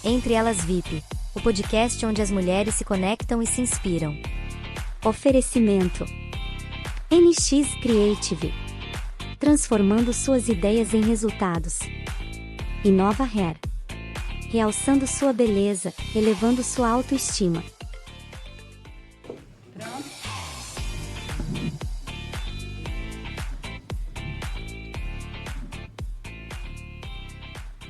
Entre Elas VIP, o podcast onde as mulheres se conectam e se inspiram. Oferecimento: NX Creative, transformando suas ideias em resultados. Inova Hair, realçando sua beleza, elevando sua autoestima.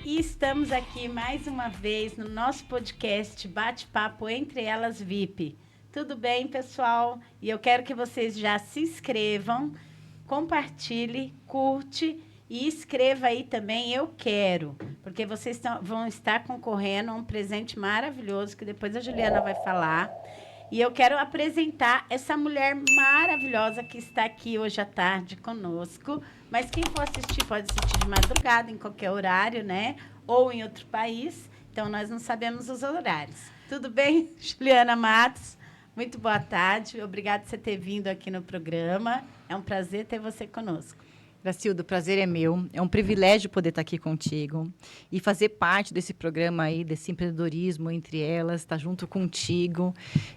E estamos aqui mais uma vez no nosso podcast Bate-Papo Entre Elas VIP. Tudo bem, pessoal? E eu quero que vocês já se inscrevam, compartilhe, curte e escreva aí também Eu Quero, porque vocês vão estar concorrendo a um presente maravilhoso que depois a Juliana vai falar. E eu quero apresentar essa mulher maravilhosa que está aqui hoje à tarde conosco. Mas quem for assistir, pode assistir de madrugada, em qualquer horário, né? Ou em outro país. Então, nós não sabemos os horários. Tudo bem, Juliana Matos? Muito boa tarde. Obrigada por você ter vindo aqui no programa. É um prazer ter você conosco. Gracilda, o prazer é meu. É um privilégio poder estar aqui contigo e fazer parte desse programa aí, desse empreendedorismo entre elas, estar junto contigo.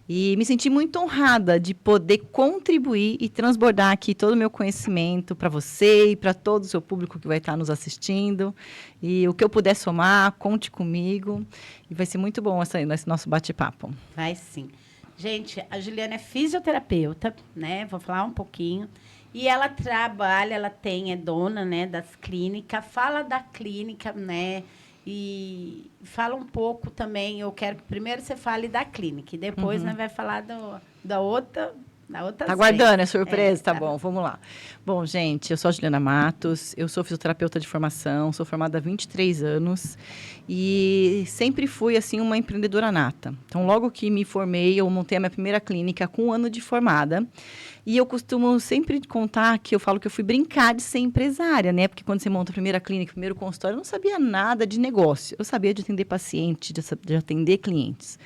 E me senti muito honrada de poder contribuir e transbordar aqui todo o meu conhecimento para você e para todo o seu público que vai estar nos assistindo. E o que eu puder somar, conte comigo. E vai ser muito bom esse nosso bate-papo. Vai sim. Gente, a Juliana é fisioterapeuta, né? Vou falar um pouquinho. E ela trabalha, é dona, né, das clínicas, fala da clínica, né, e fala um pouco também, eu quero que primeiro você fale da clínica, e depois nós vai falar da outra Tá aguardando, é surpresa? Tá bom, vamos lá. Bom, gente, eu sou a Juliana Matos, eu sou fisioterapeuta de formação, sou formada há 23 anos e sempre fui, assim, uma empreendedora nata. Então, logo que me formei, eu montei a minha primeira clínica com 1 ano de formada. E eu costumo sempre contar que eu falo que eu fui brincar de ser empresária, né? Porque quando você monta a primeira clínica, o primeiro consultório, eu não sabia nada de negócio. Eu sabia de atender paciente, de atender clientes.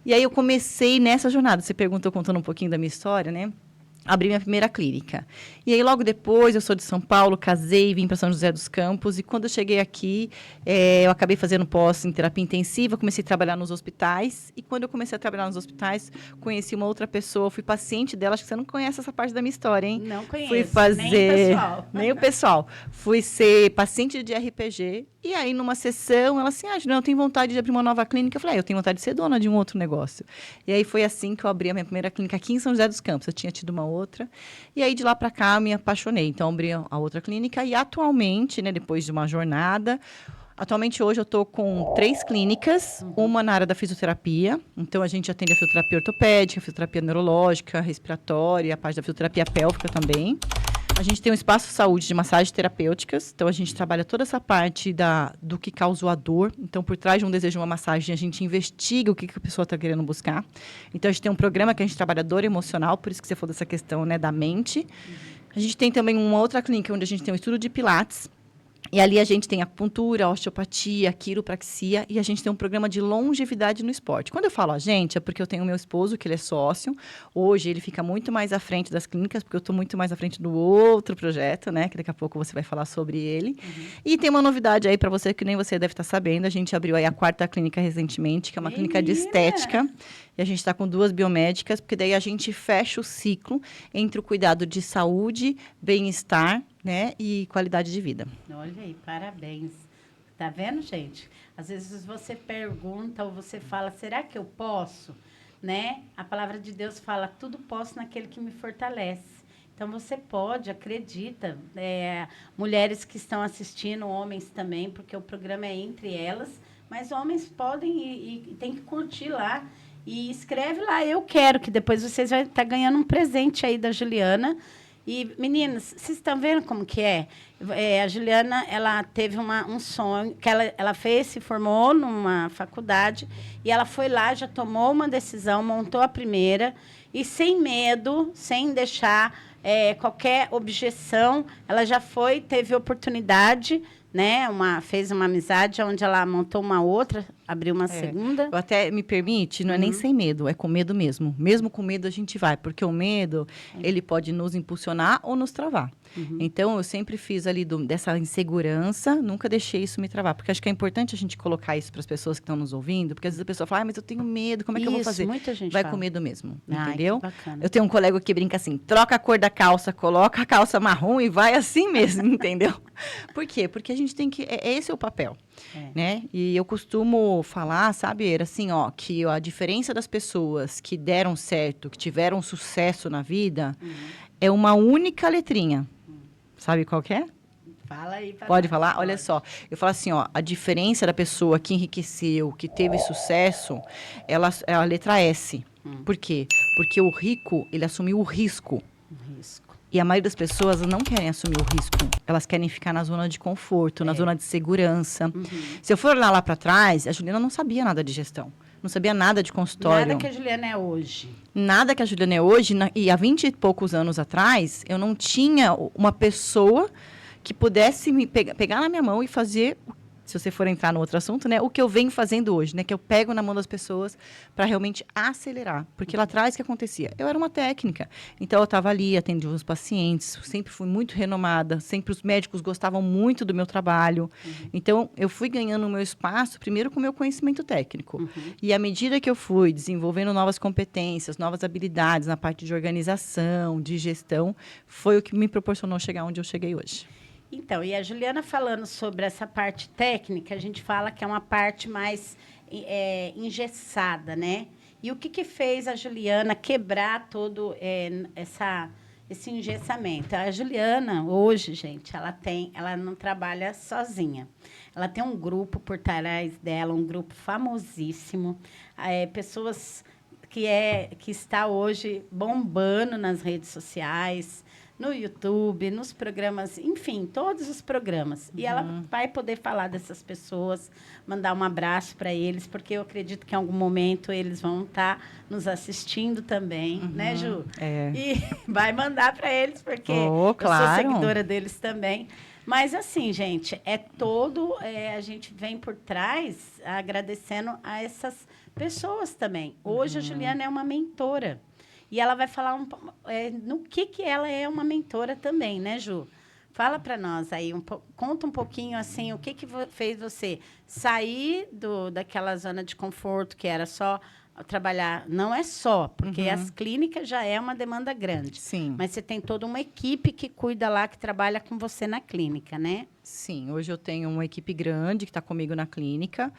E aí eu comecei nessa jornada. Você perguntou contando um pouquinho da minha história, né? Abri minha primeira clínica. E aí, logo depois, eu sou de São Paulo, casei, vim para São José dos Campos. E quando eu cheguei aqui, eu acabei fazendo pós em terapia intensiva, comecei a trabalhar nos hospitais. E quando eu comecei a trabalhar nos hospitais, conheci uma outra pessoa, fui paciente dela. Acho que você não conhece essa parte da minha história, hein? Não conheço, fui fazer... nem o pessoal. Nem o pessoal. Fui ser paciente de RPG. E aí, numa sessão, ela assim, Juliana, eu tenho vontade de abrir uma nova clínica. Eu falei, eu tenho vontade de ser dona de um outro negócio. E aí, foi assim que eu abri a minha primeira clínica aqui em São José dos Campos. Eu tinha tido uma outra. E aí, de lá para cá, eu me apaixonei. Então, abri a outra clínica. E atualmente, né, depois de uma jornada... Atualmente, hoje, eu estou com 3 clínicas. Uma na área da fisioterapia. Então, a gente atende a fisioterapia ortopédica, a fisioterapia neurológica, respiratória, a parte da fisioterapia pélvica também. A gente tem um espaço de saúde de massagens terapêuticas. Então, a gente trabalha toda essa parte do que causou a dor. Então, por trás de um desejo de uma massagem, a gente investiga o que a pessoa está querendo buscar. Então, a gente tem um programa que a gente trabalha dor emocional, por isso que você falou dessa questão, né, da mente. A gente tem também uma outra clínica onde a gente tem um estudo de pilates. E ali a gente tem acupuntura, osteopatia, quiropraxia e a gente tem um programa de longevidade no esporte. Quando eu falo a gente, é porque eu tenho o meu esposo, que ele é sócio. Hoje ele fica muito mais à frente das clínicas, porque eu estou muito mais à frente do outro projeto, né? Que daqui a pouco você vai falar sobre ele. E tem uma novidade aí para você, que nem você deve estar sabendo. A gente abriu aí a 4ª clínica recentemente, que é uma clínica de estética. E a gente está com 2 biomédicas, porque daí a gente fecha o ciclo entre o cuidado de saúde, bem-estar, né, e qualidade de vida. Olha aí, parabéns. Tá vendo, gente? Às vezes você pergunta ou você fala, será que eu posso? Né? A palavra de Deus fala, tudo posso naquele que me fortalece. Então, você pode, acredita. Mulheres que estão assistindo, homens também, porque o programa é entre elas, mas homens podem e tem que curtir lá. E escreve lá, eu quero, que depois vocês vão estar ganhando um presente aí da Juliana. E, meninas, vocês estão vendo como que é? A Juliana, ela teve um sonho, que ela se formou numa faculdade, e ela foi lá, já tomou uma decisão, montou a primeira, e sem medo, sem deixar qualquer objeção, ela já teve oportunidade, né? Fez uma amizade, onde ela montou uma outra abrir uma segunda? Eu até me permite, não é nem sem medo, é com medo mesmo. Mesmo com medo a gente vai, porque o medo, ele pode nos impulsionar ou nos travar. Então, eu sempre fiz ali dessa insegurança, nunca deixei isso me travar. Porque acho que é importante a gente colocar isso para as pessoas que estão nos ouvindo, porque às vezes a pessoa fala, mas eu tenho medo, como é que eu vou fazer? Muita gente vai fala. com medo mesmo, Ai, entendeu? que bacana. Eu tenho um colega que brinca assim, troca a cor da calça, coloca a calça marrom e vai assim mesmo, entendeu? Por quê? Porque a gente tem que... Esse é o papel, né? E eu costumo falar, sabe, Era, assim, ó, que a diferença das pessoas que deram certo, que tiveram sucesso na vida, é uma única letrinha. Sabe qual que é? Fala aí. Pode falar? Olha só. Eu falo assim, ó, a diferença da pessoa que enriqueceu, que teve sucesso, ela é a letra S. Por quê? Porque o rico, ele assumiu o risco. E a maioria das pessoas não querem assumir o risco. Elas querem ficar na zona de conforto, na zona de segurança. Se eu for olhar lá para trás, a Juliana não sabia nada de gestão. Não sabia nada de consultório. Nada que a Juliana é hoje. Nada que a Juliana é hoje. E há 20 e poucos anos atrás, eu não tinha uma pessoa que pudesse me pegar na minha mão e fazer, se você for entrar no outro assunto, né, o que eu venho fazendo hoje, né, que eu pego na mão das pessoas para realmente acelerar. Porque lá atrás, o que acontecia? Eu era uma técnica. Então, eu estava ali, atendia os pacientes, sempre fui muito renomada, sempre os médicos gostavam muito do meu trabalho. Então, eu fui ganhando o meu espaço, primeiro com o meu conhecimento técnico. E à medida que eu fui desenvolvendo novas competências, novas habilidades na parte de organização, de gestão, foi o que me proporcionou chegar onde eu cheguei hoje. Então, e a Juliana falando sobre essa parte técnica, a gente fala que é uma parte mais engessada, né? E o que fez a Juliana quebrar todo esse engessamento? A Juliana, hoje, gente, ela não trabalha sozinha. Ela tem um grupo por trás dela, um grupo famosíssimo, pessoas que está hoje bombando nas redes sociais, no YouTube, nos programas, enfim, todos os programas. E ela vai poder falar dessas pessoas, mandar um abraço para eles, porque eu acredito que em algum momento eles vão estar nos assistindo também, né, Ju? E vai mandar para eles, porque eu sou seguidora deles também. Mas, assim, gente, a gente vem por trás agradecendo a essas pessoas também. Hoje a Juliana é uma mentora. E ela vai falar no que ela é uma mentora também, né, Ju? Fala para nós aí, conta um pouquinho, assim, o que fez você sair daquela zona de conforto, que era só trabalhar. Não é só, porque as clínicas já é uma demanda grande. Sim. Mas você tem toda uma equipe que cuida lá, que trabalha com você na clínica, né? Sim, hoje eu tenho uma equipe grande que está comigo na clínica.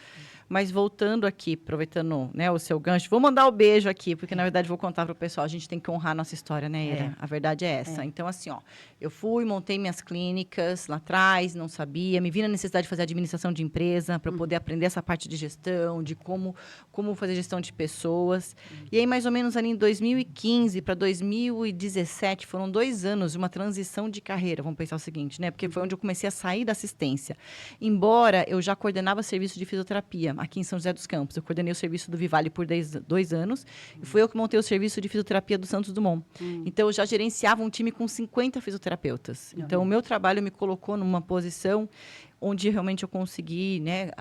Mas voltando aqui, aproveitando, né, o seu gancho, vou mandar o beijo aqui, porque, na verdade, vou contar para o pessoal. A gente tem que honrar a nossa história, né, Ira? A verdade é essa. Então, assim, ó, eu montei minhas clínicas lá atrás, não sabia, me vi na necessidade de fazer administração de empresa para poder aprender essa parte de gestão, de como fazer gestão de pessoas. E aí, mais ou menos ali em 2015 para 2017, foram 2 anos de uma transição de carreira, vamos pensar o seguinte, né? Porque foi onde eu comecei a sair da assistência. Embora eu já coordenava serviço de fisioterapia aqui em São José dos Campos. Eu coordenei o serviço do Vivale por 2 anos e fui eu que montei o serviço de fisioterapia do Santos Dumont. Então, eu já gerenciava um time com 50 fisioterapeutas. Então, o meu trabalho me colocou numa posição onde realmente eu consegui, né,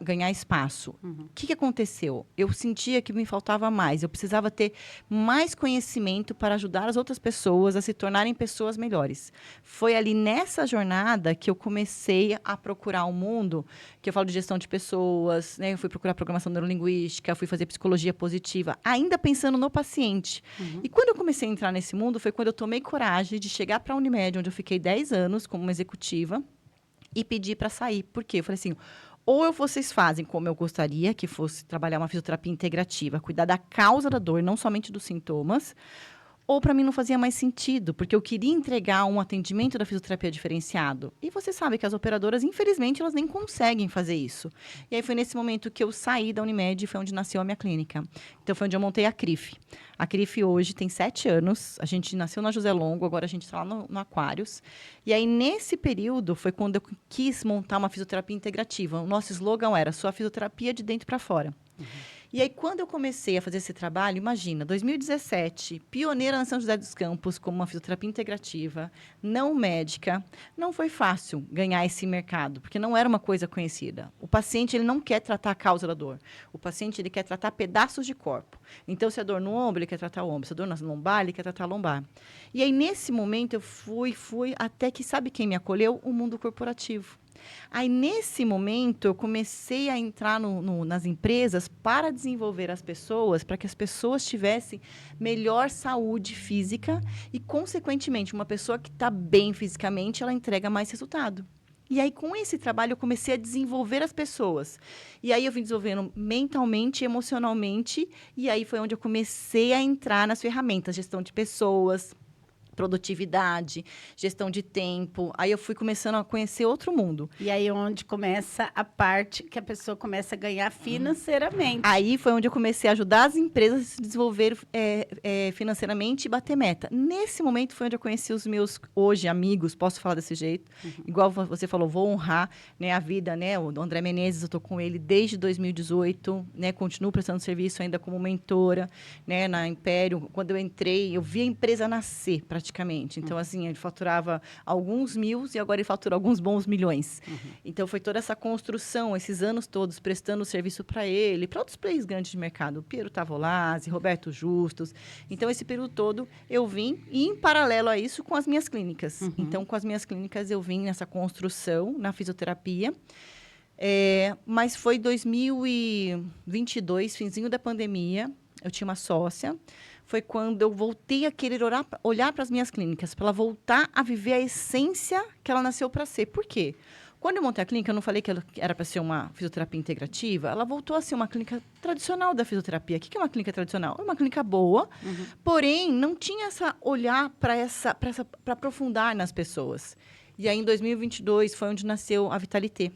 ganhar espaço. O que aconteceu? Eu sentia que me faltava mais. Eu precisava ter mais conhecimento para ajudar as outras pessoas a se tornarem pessoas melhores. Foi ali nessa jornada que eu comecei a procurar um mundo, que eu falo de gestão de pessoas, né? Eu fui procurar programação neurolinguística, fui fazer psicologia positiva, ainda pensando no paciente. E quando eu comecei a entrar nesse mundo, foi quando eu tomei coragem de chegar para a Unimed, onde eu fiquei 10 anos como uma executiva, e pedi para sair. Por quê? Eu falei assim, ou vocês fazem como eu gostaria, que fosse trabalhar uma fisioterapia integrativa, cuidar da causa da dor, não somente dos sintomas, ou para mim não fazia mais sentido, porque eu queria entregar um atendimento da fisioterapia diferenciado. E você sabe que as operadoras, infelizmente, elas nem conseguem fazer isso. E aí foi nesse momento que eu saí da Unimed, foi onde nasceu a minha clínica. Então foi onde eu montei a CRIF. A CRIF hoje tem 7 anos, a gente nasceu na José Longo, agora a gente está lá no Aquários. E aí nesse período foi quando eu quis montar uma fisioterapia integrativa. O nosso slogan era sua fisioterapia de dentro para fora. E aí, quando eu comecei a fazer esse trabalho, imagina, 2017, pioneira na São José dos Campos, como uma fisioterapia integrativa, não médica, não foi fácil ganhar esse mercado, porque não era uma coisa conhecida. O paciente, ele não quer tratar a causa da dor. O paciente, ele quer tratar pedaços de corpo. Então, se é dor no ombro, ele quer tratar o ombro. Se é dor na lombar, ele quer tratar a lombar. E aí, nesse momento, eu fui, até que, sabe quem me acolheu? O mundo corporativo. Aí, nesse momento, eu comecei a entrar nas empresas para desenvolver as pessoas, para que as pessoas tivessem melhor saúde física e, consequentemente, uma pessoa que está bem fisicamente, ela entrega mais resultado. E aí, com esse trabalho, eu comecei a desenvolver as pessoas. E aí, eu vim desenvolvendo mentalmente, emocionalmente, e aí foi onde eu comecei a entrar nas ferramentas, gestão de pessoas, produtividade, gestão de tempo. Aí eu fui começando a conhecer outro mundo. E aí onde começa a parte que a pessoa começa a ganhar financeiramente. Aí foi onde eu comecei a ajudar as empresas a se desenvolver financeiramente e bater meta. Nesse momento foi onde eu conheci os meus, hoje, amigos, posso falar desse jeito. Igual você falou, vou honrar, né, a vida, né? O André Menezes, eu estou com ele desde 2018, né? Continuo prestando serviço ainda como mentora, né, na Império. Quando eu entrei, eu vi a empresa nascer, praticamente. Então, assim, ele faturava alguns mil e agora ele fatura alguns bons milhões. Então, foi toda essa construção, esses anos todos, prestando serviço para ele, para outros players grandes de mercado. Piero Tavolazzi, Roberto Justus. Então, esse período todo, eu vim, e em paralelo a isso, com as minhas clínicas. Então, com as minhas clínicas, eu vim nessa construção, na fisioterapia. Mas foi 2022, finzinho da pandemia, eu tinha uma sócia. Foi quando eu voltei a querer olhar para as minhas clínicas, para ela voltar a viver a essência que ela nasceu para ser. Por quê? Quando eu montei a clínica, eu não falei que ela era para ser uma fisioterapia integrativa, ela voltou a ser uma clínica tradicional da fisioterapia. O que é uma clínica tradicional? É uma clínica boa, porém, não tinha essa olhar para aprofundar nas pessoas. E aí, em 2022, foi onde nasceu a Vitalité.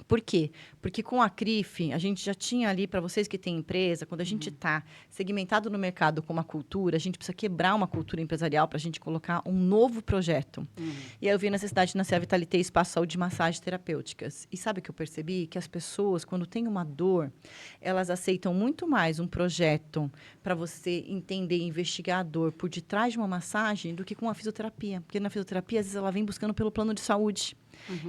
Por quê? Porque com a CRIF, a gente já tinha ali, para vocês que têm empresa, quando a gente está segmentado no mercado com uma cultura, a gente precisa quebrar uma cultura empresarial para a gente colocar um novo projeto. E aí eu vi a necessidade de nascer a Vitalité Espaço Saúde de Massagens Terapêuticas. E sabe o que eu percebi? Que as pessoas, quando têm uma dor, elas aceitam muito mais um projeto para você entender e investigar a dor por detrás de uma massagem do que com a fisioterapia. Porque na fisioterapia, às vezes, ela vem buscando pelo plano de saúde.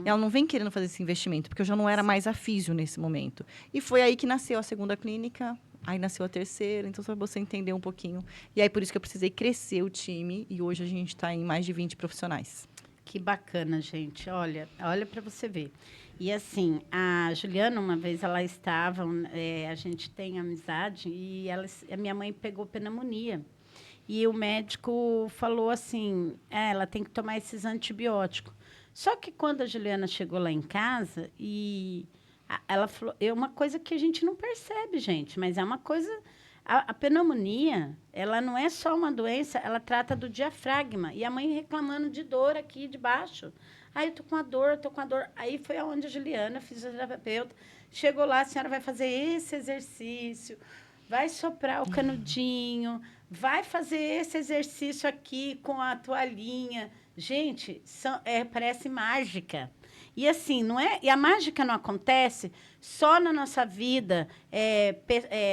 Ela não vem querendo fazer esse investimento, porque eu já não era mais a físio nesse momento. E foi aí que nasceu a segunda clínica, aí nasceu a terceira, então só para você entender um pouquinho. E aí, por isso que eu precisei crescer o time, e hoje a gente está em mais de 20 profissionais. Que bacana, gente. Olha para você ver. E assim, a Juliana, uma vez ela estava, a gente tem amizade, e a minha mãe pegou pneumonia. E o médico falou assim, ela tem que tomar esses antibióticos. Só que quando a Juliana chegou lá em casa, ela falou, é uma coisa que a gente não percebe, gente, mas é uma coisa... A pneumonia, ela não é só uma doença, ela trata do diafragma. E a mãe reclamando de dor aqui de baixo. Aí eu tô com a dor. Aí foi aonde a Juliana, fisioterapeuta, chegou lá, a senhora vai fazer esse exercício, vai soprar o canudinho, vai fazer esse exercício aqui com a toalhinha. Gente, parece mágica. E assim, não é? E a mágica não acontece só na nossa vida,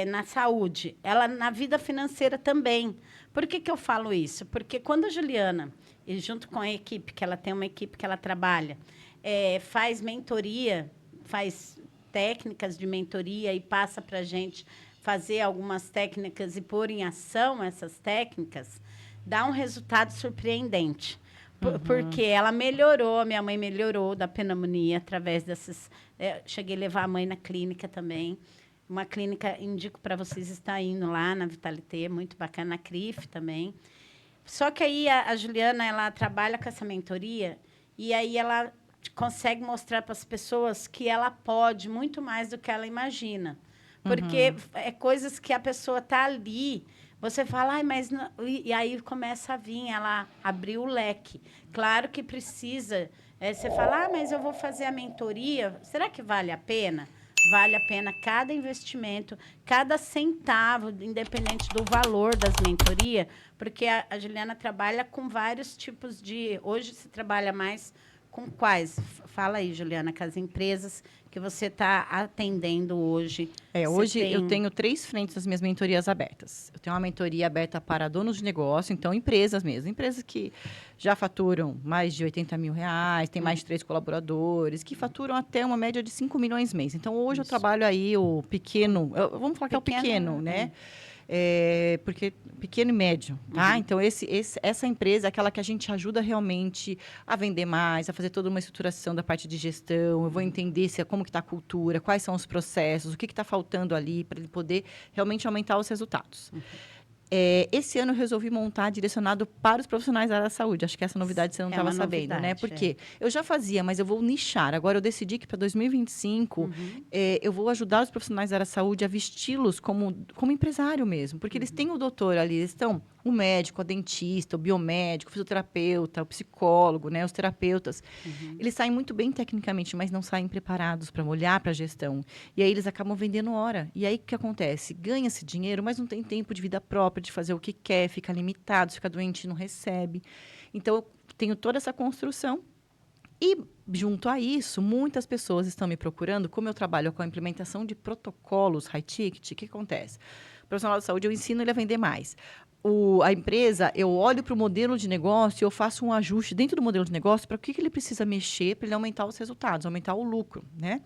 na saúde, ela na vida financeira também. Por que eu falo isso? Porque quando a Juliana, e junto com a equipe, que ela tem uma equipe que ela trabalha, faz mentoria, faz técnicas de mentoria e passa para a gente fazer algumas técnicas e pôr em ação essas técnicas, dá um resultado surpreendente. Porque ela melhorou, minha mãe melhorou da pneumonia através dessas... cheguei a levar a mãe na clínica também. Uma clínica, indico para vocês estar indo lá na Vitalité, muito bacana, na CRIF também. Só que aí a Juliana, ela trabalha com essa mentoria e aí ela consegue mostrar para as pessoas que ela pode muito mais do que ela imagina. Porque é coisas que a pessoa está ali... Você fala, ai, mas... Não... E aí começa a vir, ela abriu o leque. Claro que precisa... você fala, mas eu vou fazer a mentoria. Será que vale a pena? Vale a pena cada investimento, cada centavo, independente do valor das mentorias, porque a Juliana trabalha com vários tipos de... Hoje se trabalha mais com quais? Fala aí, Juliana, com as empresas que você está atendendo hoje? Hoje eu tenho 3 frentes das minhas mentorias abertas. Eu tenho uma mentoria aberta para donos de negócio, então empresas mesmo. Empresas que já faturam mais de R$80 mil, tem mais de 3 colaboradores, que faturam até uma média de 5 milhões mês. Então, hoje eu trabalho aí o pequeno... Vamos falar que é o pequeno, né? Porque pequeno e médio, tá? Então, essa empresa é aquela que a gente ajuda realmente a vender mais, a fazer toda uma estruturação da parte de gestão. Eu vou entender como que está a cultura, quais são os processos, o que está faltando ali para ele poder realmente aumentar os resultados. Esse ano eu resolvi montar direcionado para os profissionais da área da saúde. Acho que essa novidade você não estava sabendo, né? Porque eu já fazia, mas eu vou nichar. Agora eu decidi que para 2025 eu vou ajudar os profissionais da área da saúde a vesti-los como empresário mesmo. Porque eles têm o doutor ali, eles estão o médico, a dentista, o biomédico, o fisioterapeuta, o psicólogo, né? Os terapeutas. Eles saem muito bem tecnicamente, mas não saem preparados para olhar para a gestão. E aí eles acabam vendendo hora. E aí o que acontece? Ganha-se dinheiro, mas não tem tempo de vida própria, de fazer o que quer, fica limitado, fica doente e não recebe. Então, eu tenho toda essa construção. E, junto a isso, muitas pessoas estão me procurando, como eu trabalho com a implementação de protocolos high ticket, o que acontece? O profissional de saúde, eu ensino ele a vender mais. A empresa, eu olho para o modelo de negócio e eu faço um ajuste dentro do modelo de negócio para o que ele precisa mexer para ele aumentar os resultados, aumentar o lucro, né?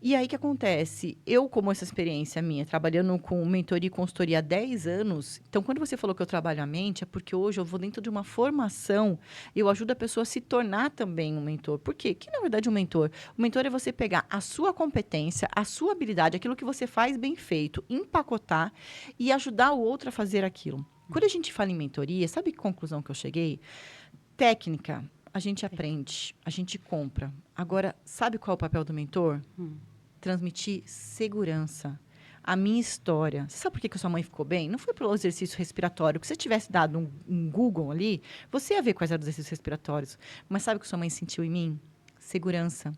E aí, o que acontece? Eu, como essa experiência minha, trabalhando com mentoria e consultoria há 10 anos, então, quando você falou que eu trabalho a mente, é porque hoje eu vou dentro de uma formação e eu ajudo a pessoa a se tornar também um mentor. Por quê? Que, na verdade, um mentor? O mentor é você pegar a sua competência, a sua habilidade, aquilo que você faz bem feito, empacotar e ajudar o outro a fazer aquilo. Quando a gente fala em mentoria, sabe que conclusão que eu cheguei? Técnica, a gente aprende, a gente compra. Agora, sabe qual é o papel do mentor? Transmitir segurança. A minha história. Você sabe por que a sua mãe ficou bem? Não foi pelo exercício respiratório. Que se você tivesse dado um Google ali, você ia ver quais eram os exercícios respiratórios. Mas sabe o que sua mãe sentiu em mim? Segurança.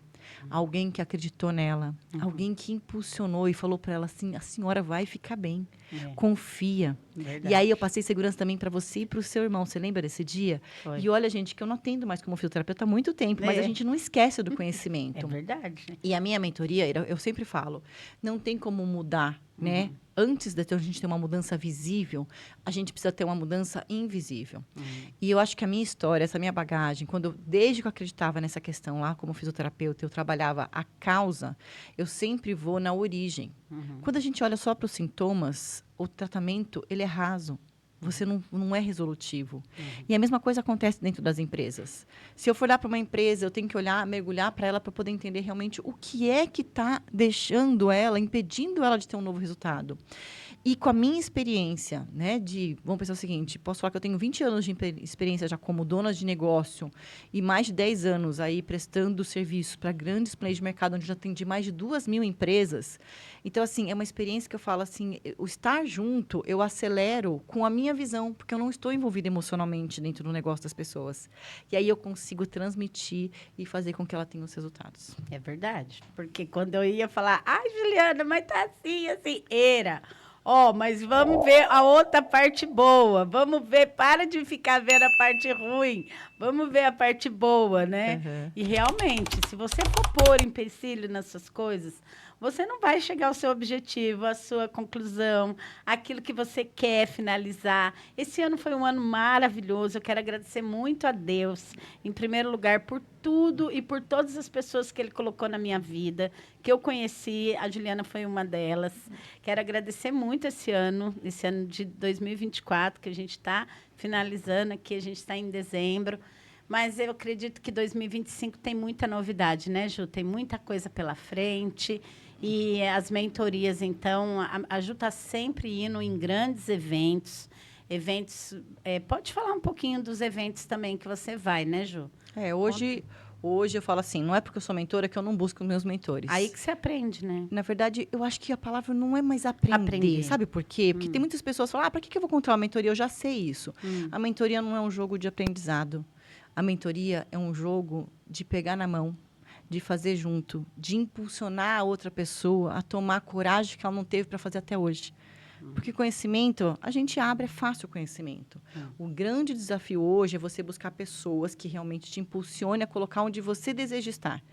Alguém que acreditou nela. Alguém que impulsionou e falou para ela assim, a senhora vai ficar bem. Confia. Verdade. E aí eu passei segurança também para você e para o seu irmão. Você lembra desse dia? Foi. E olha, gente, que eu não atendo mais como fisioterapeuta há muito tempo, mas a gente não esquece do conhecimento. É verdade. E a minha mentoria, eu sempre falo, não tem como mudar, né? Antes de a gente ter uma mudança visível, a gente precisa ter uma mudança invisível. E eu acho que a minha história, essa minha bagagem, desde que eu acreditava nessa questão lá como fisioterapeuta, eu trabalhava a causa, eu sempre vou na origem. Quando a gente olha só para os sintomas, o tratamento, ele é raso. Você não é resolutivo. E a mesma coisa acontece dentro das empresas. Se eu for olhar para uma empresa, eu tenho que mergulhar para ela para poder entender realmente o que é que está deixando ela, impedindo ela de ter um novo resultado. E com a minha experiência, né, vamos pensar o seguinte, posso falar que eu tenho 20 anos de experiência já como dona de negócio e mais de 10 anos aí prestando serviços para grandes players de mercado, onde eu já atendi mais de 2.000 empresas. Então, assim, é uma experiência que eu falo assim, o estar junto, eu acelero com a minha visão, porque eu não estou envolvida emocionalmente dentro do negócio das pessoas. E aí eu consigo transmitir e fazer com que ela tenha os resultados. É verdade. Porque quando eu ia falar, Juliana, mas tá assim, era... mas vamos ver a outra parte boa. Vamos ver, para de ficar vendo a parte ruim. Vamos ver a parte boa, né? E realmente, se você for pôr empecilho nas suas coisas, você não vai chegar ao seu objetivo, à sua conclusão, aquilo que você quer finalizar. Esse ano foi um ano maravilhoso. Eu quero agradecer muito a Deus, em primeiro lugar, por tudo e por todas as pessoas que Ele colocou na minha vida, que eu conheci. A Juliana foi uma delas. Quero agradecer muito esse ano de 2024, que a gente está finalizando aqui, a gente está em dezembro. Mas eu acredito que 2025 tem muita novidade, né, Ju? Tem muita coisa pela frente. E as mentorias, então, a Ju está sempre indo em grandes eventos. Pode falar um pouquinho dos eventos também que você vai, né, Ju? Hoje eu falo assim, não é porque eu sou mentora que eu não busco meus mentores. Aí que você aprende, né? Na verdade, eu acho que a palavra não é mais aprender. Sabe por quê? Porque tem muitas pessoas que falam, para que eu vou contratar uma mentoria? Eu já sei isso. A mentoria não é um jogo de aprendizado. A mentoria é um jogo de pegar na mão, de fazer junto, de impulsionar a outra pessoa a tomar a coragem que ela não teve para fazer até hoje. Porque conhecimento, a gente abre, é fácil o conhecimento. O grande desafio hoje é você buscar pessoas que realmente te impulsionem a colocar onde você deseja estar.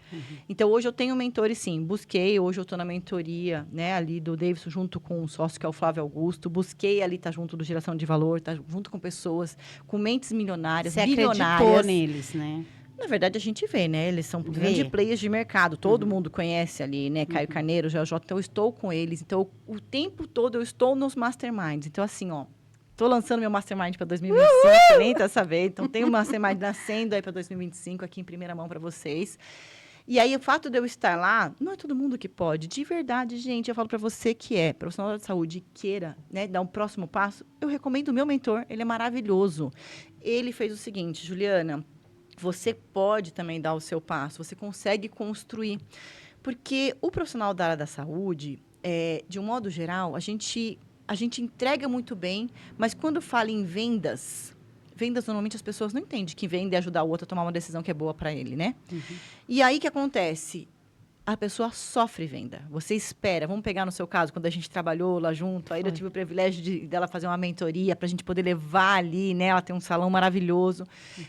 Então, hoje eu tenho mentores, sim. Busquei, hoje eu estou na mentoria, né, ali do Davidson, junto com um sócio que é o Flávio Augusto. Busquei ali estar junto do Geração de Valor, estar junto com pessoas com mentes milionárias, bilionárias. Você acreditou neles, né? Na verdade, a gente vê, né? Eles são grandes players de mercado. Todo mundo conhece ali, né? Caio Carneiro, JJ. Então, eu estou com eles. Então, o tempo todo eu estou nos masterminds. Então, assim, ó. Estou lançando meu mastermind para 2025. Nem tá sabendo. Então, tem um mastermind nascendo aí para 2025, aqui em primeira mão para vocês. E aí, o fato de eu estar lá, não é todo mundo que pode. De verdade, gente, eu falo para você que é profissional de saúde e queira, né, dar um próximo passo, eu recomendo o meu mentor. Ele é maravilhoso. Ele fez o seguinte, Juliana... Você pode também dar o seu passo, você consegue construir. Porque o profissional da área da saúde, de um modo geral, a gente entrega muito bem, mas quando fala em vendas, normalmente as pessoas não entendem que venda é ajudar o outro a tomar uma decisão que é boa para ele, né? E aí, o que acontece? A pessoa sofre venda. Você espera. Vamos pegar no seu caso, quando a gente trabalhou lá junto. Aí eu tive o privilégio dela fazer uma mentoria para a gente poder levar ali, né? Ela tem um salão maravilhoso,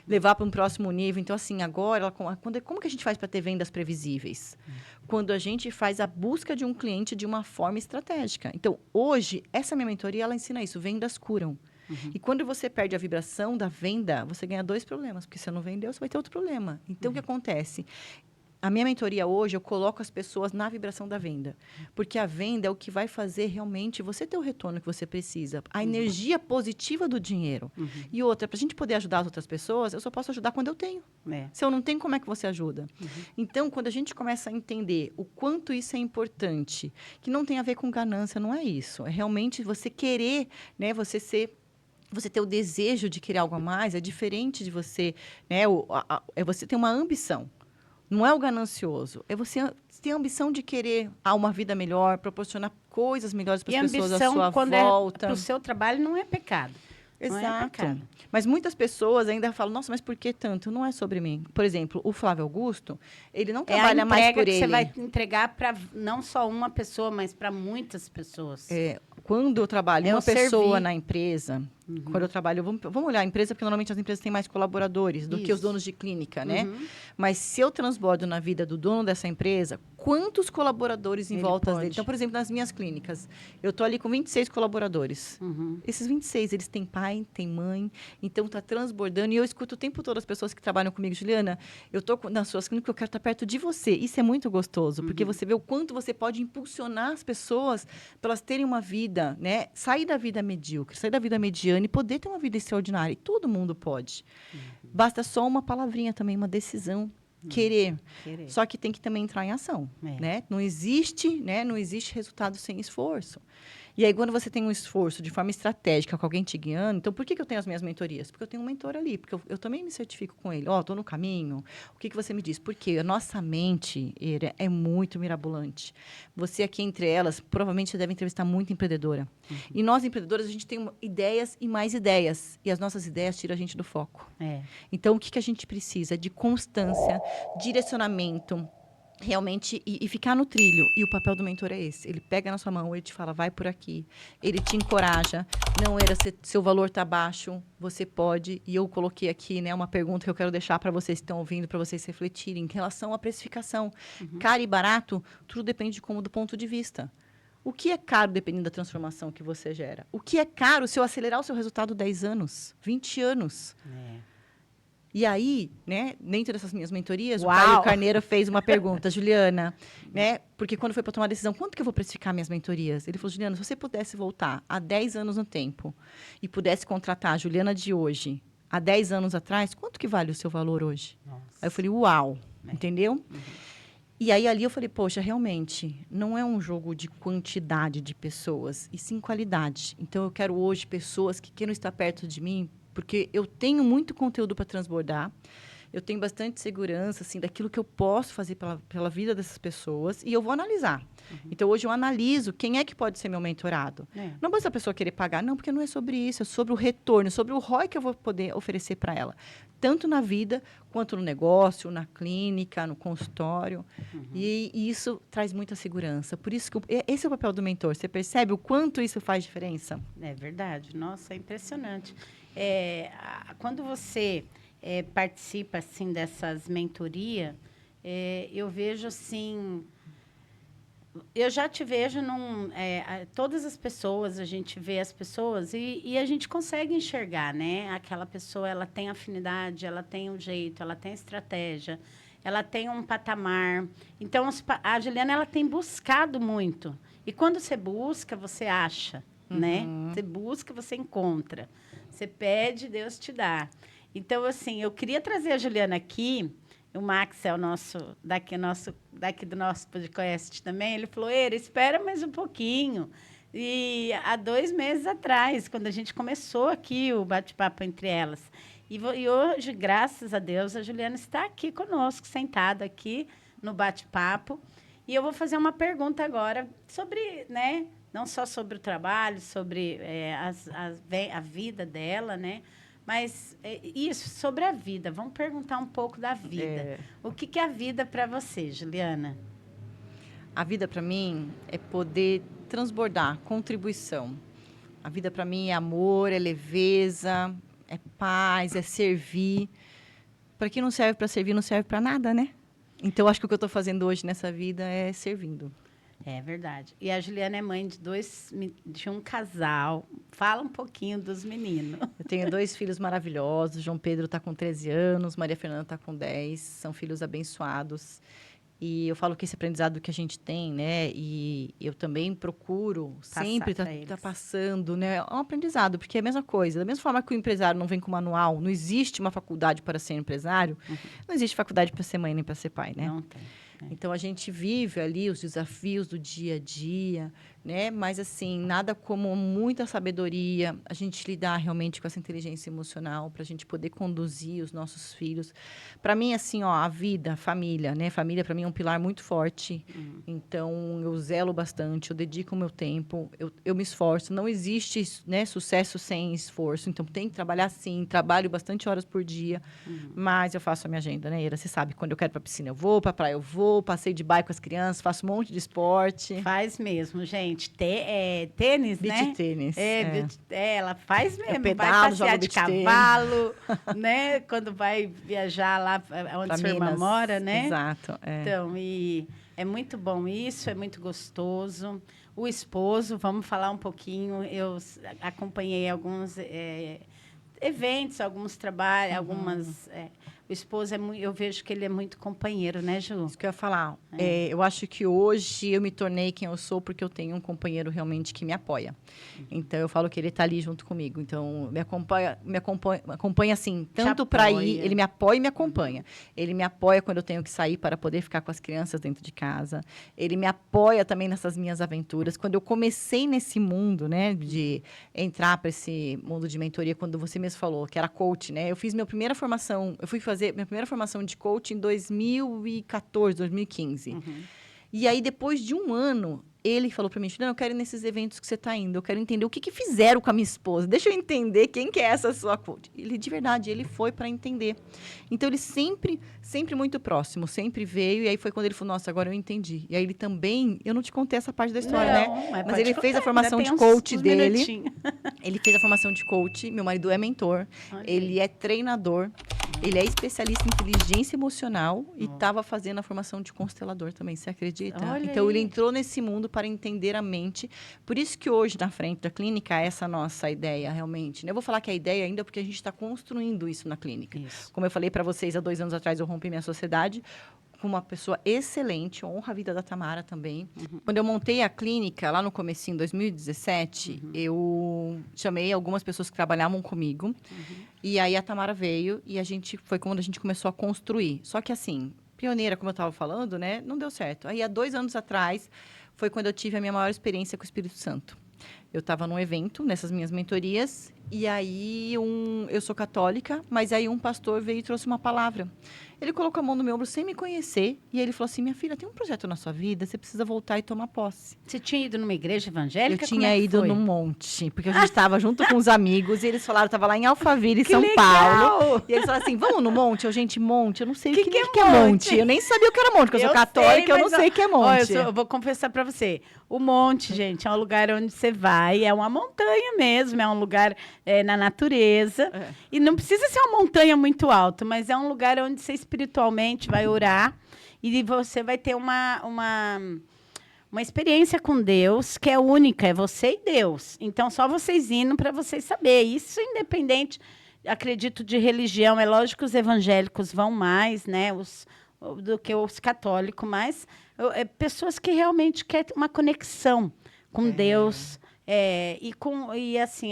levar para um próximo nível. Então, assim, agora, como que a gente faz para ter vendas previsíveis? Quando a gente faz a busca de um cliente de uma forma estratégica. Então, hoje, essa minha mentoria, ela ensina isso. Vendas curam. E quando você perde a vibração da venda, você ganha 2 problemas. Porque se você não vendeu, você vai ter outro problema. Então, o que acontece? A minha mentoria hoje, eu coloco as pessoas na vibração da venda. Porque a venda é o que vai fazer realmente você ter o retorno que você precisa. A energia positiva do dinheiro. E outra, para a gente poder ajudar as outras pessoas, eu só posso ajudar quando eu tenho. Se eu não tenho, como é que você ajuda? Então, quando a gente começa a entender o quanto isso é importante, que não tem a ver com ganância, não é isso. É realmente você querer, né, você ter o desejo de querer algo a mais, é diferente de você, né, é você ter uma ambição. Não é o ganancioso, é você ter a ambição de querer uma vida melhor, proporcionar coisas melhores para as pessoas à sua quando volta. Para o seu trabalho não é pecado. Exato. Mas muitas pessoas ainda falam, nossa, mas por que tanto? Não é sobre mim. Por exemplo, o Flávio Augusto, ele não trabalha mais por ele. Você vai entregar para não só uma pessoa, mas para muitas pessoas. Quando eu trabalho uma pessoa na empresa, quando eu trabalho... Vamos olhar a empresa, porque normalmente as empresas têm mais colaboradores do que os donos de clínica, né? Mas se eu transbordo na vida do dono dessa empresa, quantos colaboradores em volta dele? Então, por exemplo, nas minhas clínicas, eu estou ali com 26 colaboradores. Esses 26, eles têm pai, têm mãe, então está transbordando. E eu escuto o tempo todo as pessoas que trabalham comigo, Juliana, eu estou nas suas clínicas, eu quero estar perto de você. Isso é muito gostoso, porque você vê o quanto você pode impulsionar as pessoas para elas terem uma vida, né? Sair da vida medíocre, sair da vida mediana e poder ter uma vida extraordinária. E todo mundo pode. Basta só uma palavrinha também, uma decisão. Querer. Só que tem que também entrar em ação. Né? Não existe resultado sem esforço. E aí, quando você tem um esforço de forma estratégica com alguém te guiando... Então, por que eu tenho as minhas mentorias? Porque eu tenho um mentor ali. Porque eu também me certifico com ele. Estou no caminho. O que você me diz? Porque a nossa mente é muito mirabolante. Você aqui, entre elas, provavelmente você deve entrevistar muita empreendedora. E nós, empreendedoras, a gente tem ideias e mais ideias. E as nossas ideias tiram a gente do foco. Então, o que a gente precisa? De constância, direcionamento... realmente, e ficar no trilho. E o papel do mentor é esse. Ele pega na sua mão, ele te fala, vai por aqui. Ele te encoraja. Não era seu valor está baixo, você pode. E eu coloquei aqui, né, uma pergunta que eu quero deixar para vocês que estão ouvindo, para vocês refletirem. Em relação à precificação. Caro e barato, tudo depende do ponto de vista. O que é caro dependendo da transformação que você gera? O que é caro se eu acelerar o seu resultado 10 anos, 20 anos? E aí, né, dentro dessas minhas mentorias, o Caio Carneiro fez uma pergunta, Juliana, né, porque quando foi para tomar a decisão, quanto que eu vou precificar minhas mentorias? Ele falou, Juliana, se você pudesse voltar há 10 anos no tempo e pudesse contratar a Juliana de hoje, há 10 anos atrás, quanto que vale o seu valor hoje? Aí eu falei, uau, entendeu? E aí, ali eu falei, poxa, realmente, não é um jogo de quantidade de pessoas, e sim qualidade. Então, eu quero hoje pessoas que queiram estar perto de mim, porque eu tenho muito conteúdo para transbordar, eu tenho bastante segurança, assim, daquilo que eu posso fazer pela vida dessas pessoas e eu vou analisar. Então, hoje eu analiso quem é que pode ser meu mentorado. Não basta a pessoa querer pagar, não, porque não é sobre isso, é sobre o retorno, sobre o ROI que eu vou poder oferecer para ela. Tanto na vida, quanto no negócio, na clínica, no consultório. E isso traz muita segurança. Por isso que esse é o papel do mentor. Você percebe o quanto isso faz diferença? É verdade. Nossa, é impressionante. Quando você participa, assim, dessas mentorias, eu vejo, assim... Eu já te vejo todas as pessoas, a gente vê as pessoas e a gente consegue enxergar, né? Aquela pessoa, ela tem afinidade, ela tem um jeito, ela tem estratégia, ela tem um patamar. Então, a Juliana, ela tem buscado muito. E quando você busca, você acha, né? Você busca, você encontra. Você pede, Deus te dá. Então, assim, eu queria trazer a Juliana aqui. O Max é o daqui do nosso podcast também. Ele falou, espera mais um pouquinho. E há 2 meses atrás, quando a gente começou aqui o bate-papo entre elas. E hoje, graças a Deus, a Juliana está aqui conosco, sentada aqui no bate-papo. E eu vou fazer uma pergunta agora sobre, né? Não só sobre o trabalho, sobre a vida dela, né? Mas isso, sobre a vida. Vamos perguntar um pouco da vida. O que é a vida para você, Juliana? A vida para mim é poder transbordar, contribuição. A vida para mim é amor, é leveza, é paz, é servir. Para quem não serve para servir, não serve para nada, né? Então, acho que o que eu estou fazendo hoje nessa vida é servindo. É verdade. E a Juliana é mãe de um casal. Fala um pouquinho dos meninos. Eu tenho 2 filhos maravilhosos. João Pedro está com 13 anos, Maria Fernanda está com 10. São filhos abençoados. E eu falo que esse aprendizado que a gente tem, né? E eu também procuro sempre estar passando, né? É um aprendizado, porque é a mesma coisa. Da mesma forma que o empresário não vem com manual, não existe uma faculdade para ser empresário, não existe faculdade para ser mãe nem para ser pai, né? Não tem. Então, a gente vive ali os desafios do dia a dia, né? Mas, assim, nada como muita sabedoria, a gente lidar realmente com essa inteligência emocional para a gente poder conduzir os nossos filhos. Para mim, assim, a vida, a família, né? Família, para mim, é um pilar muito forte. Então, eu zelo bastante, eu dedico o meu tempo, eu me esforço. Não existe, né, sucesso sem esforço. Então, tem que trabalhar, sim. Trabalho bastante horas por dia, mas eu faço a minha agenda, né, Ira? Você sabe, quando eu quero ir para a piscina, eu vou, para a praia, eu vou, passeio de bike com as crianças, faço um monte de esporte. Faz mesmo, gente. Tênis, beach né? Tênis. Ela faz mesmo. Pedalo, vai passear de cavalo, tênis. Né? Quando vai viajar lá onde pra sua irmã mora, né? Exato. Então, e é muito bom isso, é muito gostoso. O esposo, vamos falar um pouquinho. Eu acompanhei alguns eventos, alguns trabalhos, algumas... O esposo eu vejo que ele é muito companheiro, né, Ju? Isso que eu ia falar. Eu acho que hoje eu me tornei quem eu sou porque eu tenho um companheiro realmente que me apoia. Então, eu falo que ele está ali junto comigo. Então, me acompanha assim, tanto para ir, ele me apoia e me acompanha. Ele me apoia quando eu tenho que sair para poder ficar com as crianças dentro de casa. Ele me apoia também nessas minhas aventuras. Quando eu comecei nesse mundo, né, de entrar para esse mundo de mentoria, quando você mesmo falou que era coach, né? Eu fiz minha primeira formação, eu fui fazer minha primeira formação de coach em 2014, 2015. E aí, depois de um ano, ele falou para mim, Juliana, eu quero ir nesses eventos que você está indo, eu quero entender o que fizeram com a minha esposa, deixa eu entender quem que é essa sua coach. Ele, de verdade, ele foi para entender. Então, ele sempre muito próximo, sempre veio, e aí foi quando ele falou, nossa, agora eu entendi. E aí, ele também, eu não te contei essa parte da história, né? Mas ele fez a formação de coach dele. Ele fez a formação de coach, meu marido é mentor, ele é treinador, ele é especialista em inteligência emocional e estava fazendo a formação de constelador também, você acredita? Olha então, aí. ele entrou nesse mundo para entender a mente. Por isso que hoje, na frente da clínica, essa nossa ideia, realmente. Eu vou falar que é a ideia ainda porque a gente está construindo isso na clínica. Isso. Como eu falei para vocês, há 2 anos atrás, eu rompi minha sociedade com uma pessoa excelente, honra a vida da Tamara também. Quando eu montei a clínica, lá no comecinho, em 2017, eu chamei algumas pessoas que trabalhavam comigo. E aí, a Tamara veio e foi quando a gente começou a construir. Só que, assim, pioneira, como eu estava falando, né? Não deu certo. Aí, há 2 anos atrás, foi quando eu tive a minha maior experiência com o Espírito Santo. Eu estava num evento, nessas minhas mentorias, e aí eu sou católica, mas aí um pastor veio e trouxe uma palavra. Ele colocou a mão no meu ombro sem me conhecer, e ele falou assim, minha filha, tem um projeto na sua vida, você precisa voltar e tomar posse. Você tinha ido numa igreja evangélica? Eu tinha ido foi? num monte, porque a gente estava junto com os amigos, e eles falaram, estava lá em Alphaville, Que São legal! Paulo. E eles falaram assim, vamos no monte? Gente, monte, eu não sei o que é monte? monte. Eu nem sabia o que era monte, porque eu sou católica, eu não sei o que é monte. Eu vou confessar para você. O monte, gente, é um lugar onde você vai, é uma montanha mesmo, é um lugar na natureza. E não precisa ser uma montanha muito alta, mas é um lugar onde você espiritualmente vai orar e você vai ter uma experiência com Deus que é única, é você e Deus. Então, só vocês indo para vocês saberem. Isso independente, acredito, de religião. É lógico que os evangélicos vão mais, né, do que os católicos, mas pessoas que realmente querem uma conexão com Deus. E assim,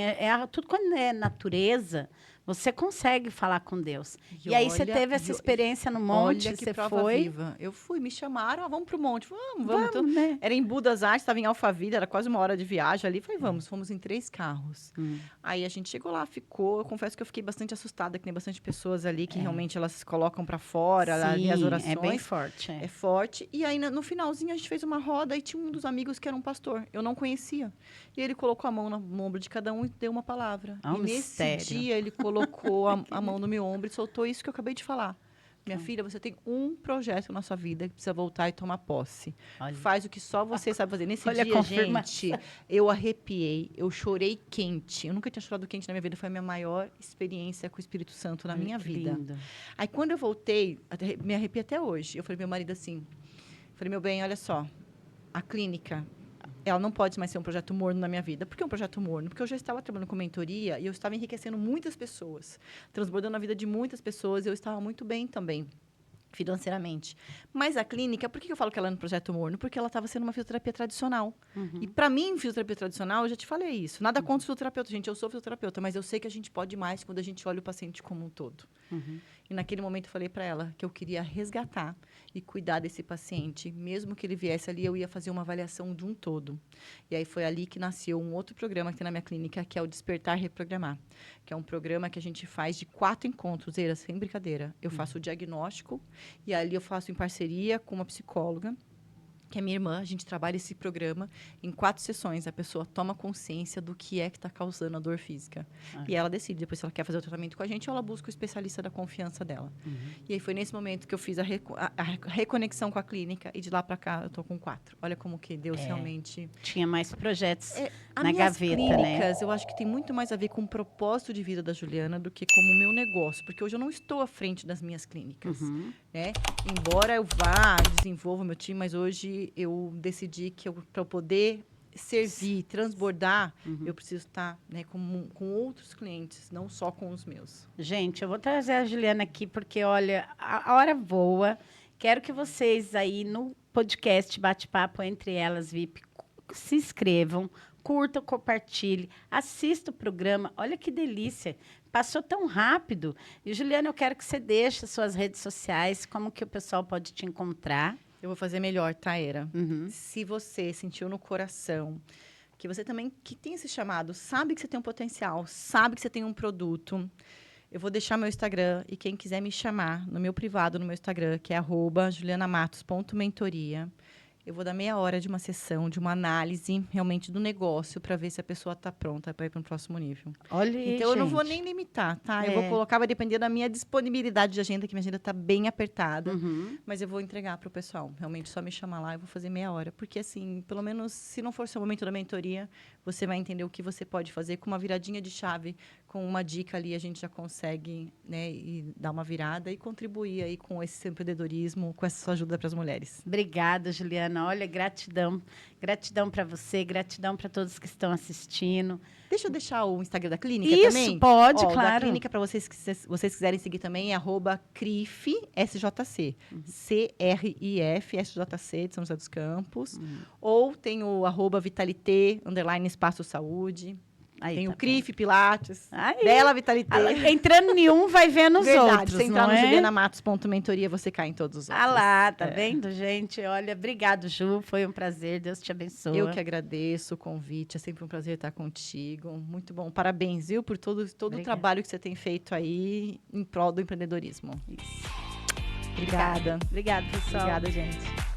tudo quando é natureza, você consegue falar com Deus. E aí você teve essa experiência no monte, olha que você prova foi? viva. Eu fui, me chamaram, vamos pro monte. Vamos. Então, né? era em Budas Artes, estava em Alphaville, era quase uma hora de viagem ali. Falei, vamos, fomos em 3 carros. Aí a gente chegou lá, ficou. Eu confesso que eu fiquei bastante assustada, que tem bastante pessoas ali que realmente elas se colocam para fora, ali as orações. É bem forte. É forte. E aí, no finalzinho, a gente fez uma roda e tinha um dos amigos que era um pastor. Eu não conhecia. E ele colocou a mão no ombro de cada um e deu uma palavra. E nesse dia, ele colocou a mão no meu ombro e soltou isso que eu acabei de falar. Minha filha, você tem um projeto na sua vida que precisa voltar e tomar posse. Olha. Faz o que só você sabe fazer. Nesse dia, gente, eu arrepiei, eu chorei quente. Eu nunca tinha chorado quente na minha vida. Foi a minha maior experiência com o Espírito Santo na minha vida. Lindo. Aí, quando eu voltei, me arrepiei até hoje. Eu falei pro meu marido assim, falei, meu bem, olha só, a clínica, ela não pode mais ser um projeto morno na minha vida. Por que um projeto morno? Porque eu já estava trabalhando com mentoria e eu estava enriquecendo muitas pessoas, transbordando a vida de muitas pessoas e eu estava muito bem também, financeiramente. Mas a clínica, por que eu falo que ela é um projeto morno? Porque ela estava sendo uma fisioterapia tradicional. E, para mim, fisioterapia tradicional, eu já te falei isso. Nada contra o fisioterapeuta. Gente, eu sou fisioterapeuta, mas eu sei que a gente pode mais quando a gente olha o paciente como um todo. E, naquele momento, eu falei para ela que eu queria resgatar e cuidar desse paciente. Mesmo que ele viesse ali, eu ia fazer uma avaliação de um todo. E aí, foi ali que nasceu um outro programa que tem na minha clínica, que é o Despertar Reprogramar. Que é um programa que a gente faz de 4 encontros, sem brincadeira. Eu faço o diagnóstico, e ali eu faço em parceria com uma psicóloga, que é minha irmã. A gente trabalha esse programa em 4 sessões. A pessoa toma consciência do que está causando a dor física. E ela decide depois se ela quer fazer o tratamento com a gente ou ela busca o especialista da confiança dela. E aí foi nesse momento que eu fiz a reconexão com a clínica e de lá para cá eu tô com 4. Olha como que Deus realmente... Tinha mais projetos na gaveta, clínicas, né? Eu acho que tem muito mais a ver com o propósito de vida da Juliana do que como o meu negócio. Porque hoje eu não estou à frente das minhas clínicas. Né? Embora eu vá, desenvolva o meu time, mas hoje eu decidi que para eu poder servir, transbordar, eu preciso estar, né, com outros clientes, não só com os meus. Gente, eu vou trazer a Juliana aqui porque, olha, a hora voa. Quero que vocês aí no podcast Bate-Papo Entre Elas VIP se inscrevam, curtam, compartilhem, assista o programa. Olha que delícia. Passou tão rápido. E, Juliana, eu quero que você deixe suas redes sociais, como que o pessoal pode te encontrar. Eu vou fazer melhor, tá, Era? Se você sentiu no coração que você também que tem esse chamado, sabe que você tem um potencial, sabe que você tem um produto, eu vou deixar meu Instagram e quem quiser me chamar no meu privado, no meu Instagram, que é @julianamatos.mentoria. Eu vou dar meia hora de uma sessão, de uma análise realmente do negócio para ver se a pessoa está pronta para ir para um próximo nível. Olha aí, então, eu não vou nem limitar, tá? Eu vou colocar, vai depender da minha disponibilidade de agenda, que minha agenda está bem apertada. Mas eu vou entregar para o pessoal. Realmente, só me chamar lá, eu vou fazer meia hora. Porque, assim, pelo menos, se não for seu momento da mentoria, você vai entender o que você pode fazer. Com uma viradinha de chave, com uma dica ali, a gente já consegue, né, e dar uma virada e contribuir aí com esse empreendedorismo, com essa sua ajuda para as mulheres. Obrigada, Juliana. Olha, gratidão. Gratidão para você, gratidão para todos que estão assistindo. Deixa eu deixar o Instagram da clínica também. Isso, pode, claro. claro. Da clínica, para vocês quiserem seguir também, é @CRIF-SJC. CRIF-SJC, de São José dos Campos. Ou tem o @Vitalité, _Espaço Saúde. Aí, Tem tá o CRIF, Pilates, Aí. Bela Vitalité. Entrando em um, vai vendo os Verdade, outros, se entrar não no é? julianamatos.mentoria, você cai em todos os outros. Ah lá, tá É. vendo, gente? Olha, obrigado, Ju. Foi um prazer. Deus te abençoe. Eu que agradeço o convite. É sempre um prazer estar contigo. Muito bom. Parabéns, viu, por todo o trabalho que você tem feito aí em prol do empreendedorismo. Isso. Obrigada. Obrigada, pessoal. Obrigada, gente.